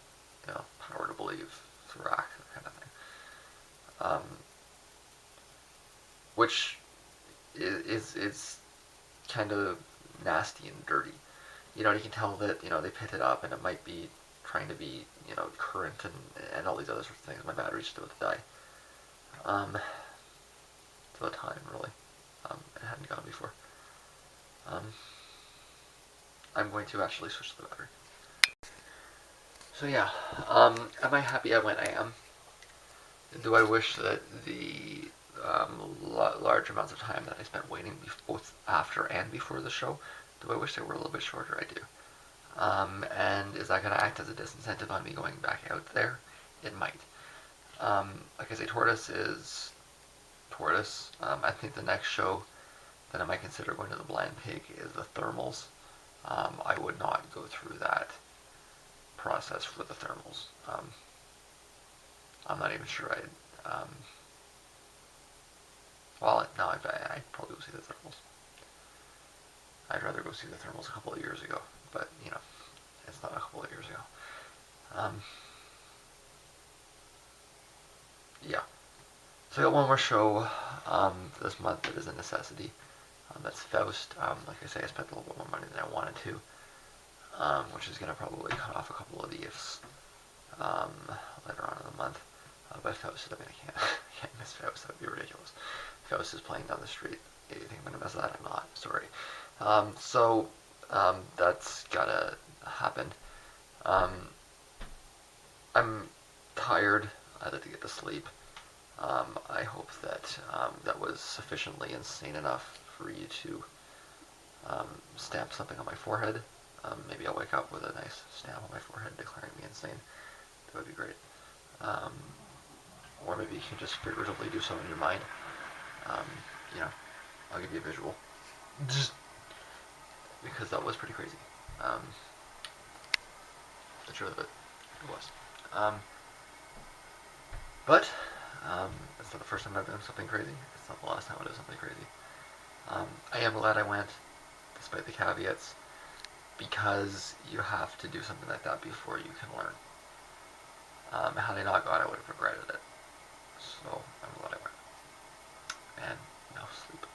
Power to Believe, Thrack, that kind of thing. Which is kind of nasty and dirty. You can tell that they picked it up, and it might be trying to be current and all these other sorts of things. My battery's still about to die. It's about time, really. It hadn't gone before. Um, I'm going to actually switch the battery. So yeah, am I happy I went? I am. Do I wish that the large amounts of time that I spent waiting both after and before the show, do I wish they were a little bit shorter? I do. And is that going to act as a disincentive on me going back out there? It might. Like I say, Tortoise is Tortoise. I think the next show that I might consider going to the Blind Pig is the Thermals. I would not go through that process for the Thermals. I'm not even sure I'd. Well, no, I'd probably go see the Thermals. I'd rather go see the Thermals a couple of years ago, but it's not a couple of years ago. Yeah. So I got one more show this month that is a necessity. That's Faust. Like I say, I spent a little bit more money than I wanted to, which is going to probably cut off a couple of the ifs later on in the month. But Faust, I can't miss Faust. That would be ridiculous. Faust is playing down the street. You think I'm going to miss that? I'm not. Sorry. So that's got to happen. I'm tired. I'd like to get to sleep. I hope that that was sufficiently insane enough for you to stamp something on my forehead. Maybe I'll wake up with a nice stamp on my forehead declaring me insane. That would be great. Or maybe you can just figuratively do so in your mind. I'll give you a visual. Because that was pretty crazy. The truth of it was. But it's not the first time I've done something crazy. It's not the last time I did something crazy. I am glad I went, despite the caveats, because you have to do something like that before you can learn. Had I not gone, I would have regretted it. So I'm glad I went. And now sleep.